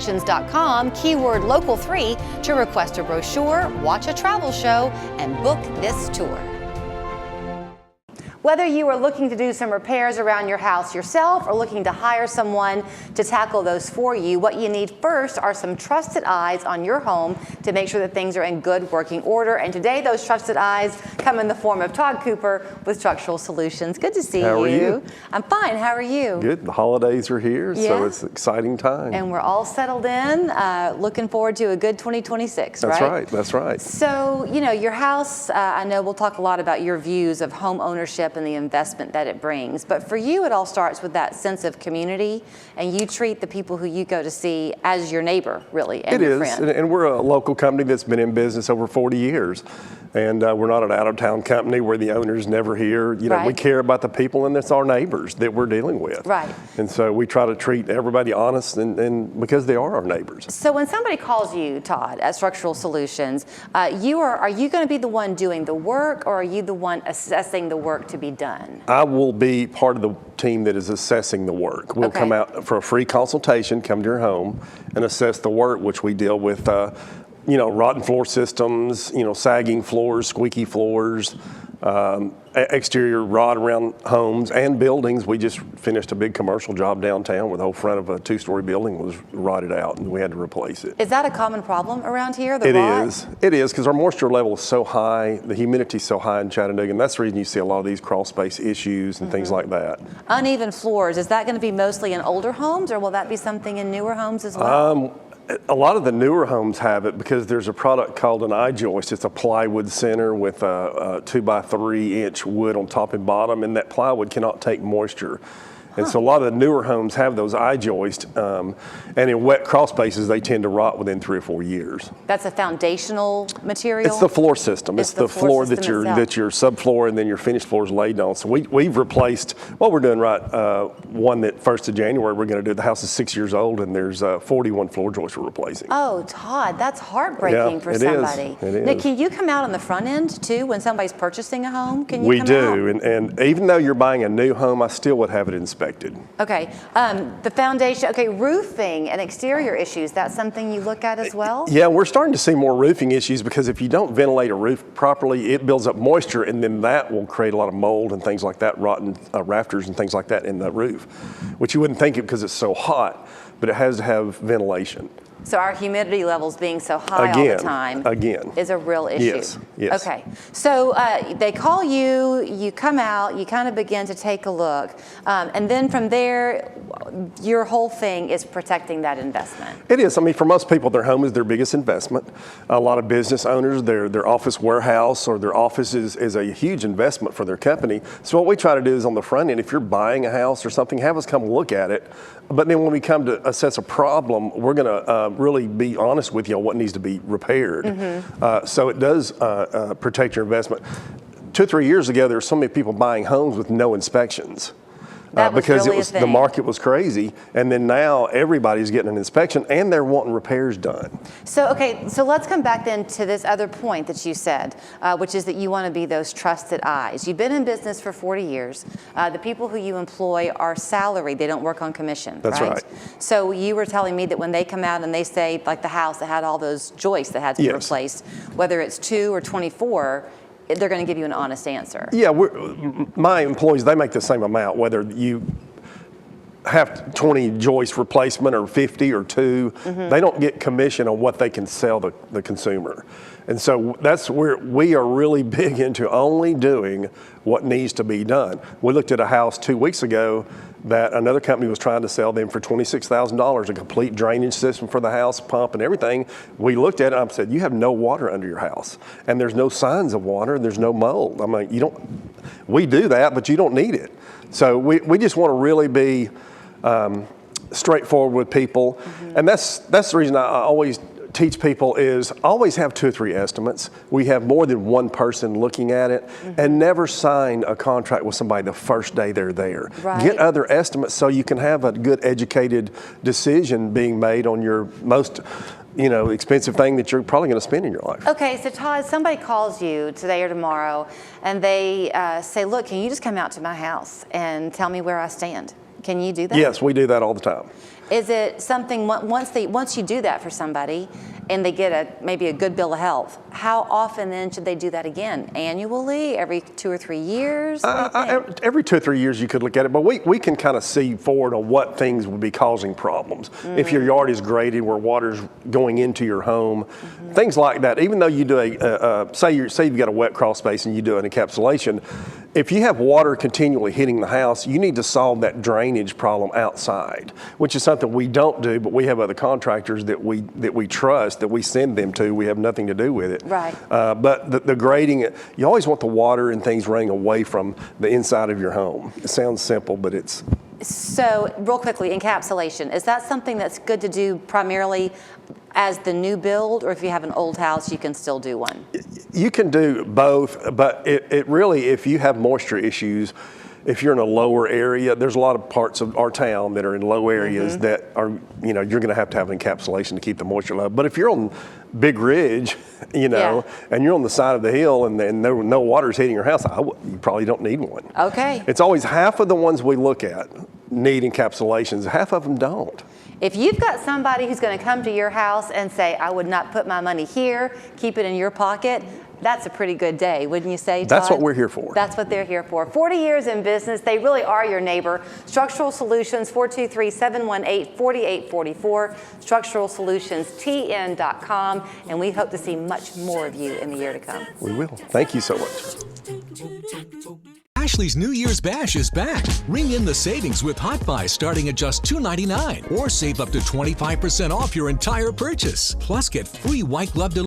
Solutions.com, keyword local 3 to request a brochure, watch a travel show, and book this tour. Whether you are looking to do some repairs around your house yourself or looking to hire someone to tackle those for you, what you need first are some trusted eyes on your home to make sure that things are in good working order. And today, those trusted eyes come in the form of Todd Cooper with Structural Solutions. Good to see you. How are you? I'm fine. How are you? Good. The holidays are here, so it's an exciting time. And we're all settled in, looking forward to a good 2026, right? That's right. That's right. So, you know, your house, I know we'll talk a lot about your views of home ownership and the investment that it brings. But for you, it all starts with that sense of community, and you treat the people who you go to see as your neighbor, really, and your friend. And we're a local company that's been in business over 40 years. And we're not an out-of-town company where the owner's never here. You know, we care about the people, and it's our neighbors that we're dealing with. Right. And so we try to treat everybody honest, and because they are our neighbors. So when somebody calls you, Todd, at Structural Solutions, are you going to be the one doing the work, or are you the one assessing the work to be done? I will be part of the team that is assessing the work. We'll come out for a free consultation, come to your home, and assess the work, which we deal with you know, rotten floor systems, you know, sagging floors, squeaky floors, exterior rot around homes and buildings. We just finished a big commercial job downtown where the whole front of a 2-story building was rotted out, and we had to replace it. Is that a common problem around here, the rot? It is, because our moisture level is so high, the humidity is so high in Chattanooga, and that's the reason you see a lot of these crawl space issues and things like that. Uneven floors, is that going to be mostly in older homes, or will that be something in newer homes as well? A lot of the newer homes have it because there's a product called an I-joist. It's a plywood center with a 2x3-inch wood on top and bottom, and that plywood cannot take moisture. And so a lot of the newer homes have those I-joists, and in wet crawl spaces, they tend to rot within 3 or 4 years. That's a foundational material? It's the floor system. It's the floor that your subfloor and then your finished floor is laid on. So we've replaced, what we're doing one that 1st of January we're going to do. The house is 6 years old, and there's 41 floor joists we're replacing. Oh, Todd, that's heartbreaking for somebody. It is. Now, can you come out on the front end, too, when somebody's purchasing a home? Can you We come do, out? and even though you're buying a new home, I still would have it inspected. Okay, the foundation, roofing and exterior issues, that's something you look at as well? Yeah, we're starting to see more roofing issues because if you don't ventilate a roof properly, it builds up moisture, and then that will create a lot of mold and things like that, rotten rafters and things like that in the roof, which you wouldn't think it because it's so hot, but it has to have ventilation. So our humidity levels being so high all the time is a real issue. Yes. Okay, so they call you, you come out, you kind of begin to take a look, and then from there, your whole thing is protecting that investment. It is. I mean, for most people, their home is their biggest investment. A lot of business owners, their office warehouse or their office is a huge investment for their company. So what we try to do is on the front end, if you're buying a house or something, have us come look at it. But then when we come to assess a problem, we're going to really be honest with you on what needs to be repaired. So it does protect your investment. 2 or 3 years ago, there were so many people buying homes with no inspections. Because really the market was crazy, and then now everybody's getting an inspection and they're wanting repairs done. So so let's come back then to this other point that you said, which is that you want to be those trusted eyes. You've been in business for 40 years. The people who you employ are salaried; they don't work on commission. That's right. So you were telling me that when they come out and they say, like the house that had all those joists that had to be replaced, whether it's 2 or 24. They're going to give you an honest answer. Yeah, my employees, they make the same amount, whether you have 20 joist replacement or 50 or 2. They don't get commission on what they can sell the consumer. And so that's where we are really big into only doing what needs to be done. We looked at a house 2 weeks ago that another company was trying to sell them for $26,000, a complete drainage system for the house, pump and everything. We looked at it and I said, you have no water under your house, and there's no signs of water, and there's no mold. I mean, we do that, but you don't need it. So we just want to really be straightforward with people, and that's the reason I always teach people is always have 2 or 3 estimates. We have more than one person looking at it, and never sign a contract with somebody the first day they're there. Right. Get other estimates so you can have a good educated decision being made on your most expensive thing that you're probably going to spend in your life. Okay, so Todd, somebody calls you today or tomorrow and they say, look, can you just come out to my house and tell me where I stand? Can you do that? Yes, we do that all the time. Is it something, once you do that for somebody and they get maybe a good bill of health, how often then should they do that again? Annually, every 2 or 3 years? What do you think? Every 2 or 3 years you could look at it, but we can kind of see forward on what things would be causing problems. If your yard is graded where water's going into your home, things like that. Even though you do say you've got a wet crawl space and you do an encapsulation, if you have water continually hitting the house, you need to solve that drainage problem outside, which is something we don't do, but we have other contractors that we trust, that we send them to. We have nothing to do with it. Right. But the grading, you always want the water and things running away from the inside of your home. It sounds simple, but it's... So, real quickly, encapsulation. Is that something that's good to do primarily as the new build, or if you have an old house, you can still do one? You can do both, but it really, if you have moisture issues, if you're in a lower area, there's a lot of parts of our town that are in low areas that are, you're going to have an encapsulation to keep the moisture low. But if you're on Big Ridge, and you're on the side of the hill and no water's hitting your house, you probably don't need one. Okay. It's always half of the ones we look at need encapsulations, half of them don't. If you've got somebody who's going to come to your house and say, I would not put my money here, keep it in your pocket, that's a pretty good day, wouldn't you say, Todd? That's what we're here for. That's what they're here for. 40 years in business. They really are your neighbor. Structural Solutions, 423-718-4844, structuralsolutionsTN.com, and we hope to see much more of you in the year to come. We will. Thank you so much. Ashley's New Year's Bash is back. Ring in the savings with Hot Buy starting at just $2.99 or save up to 25% off your entire purchase. Plus, get free white glove delivery.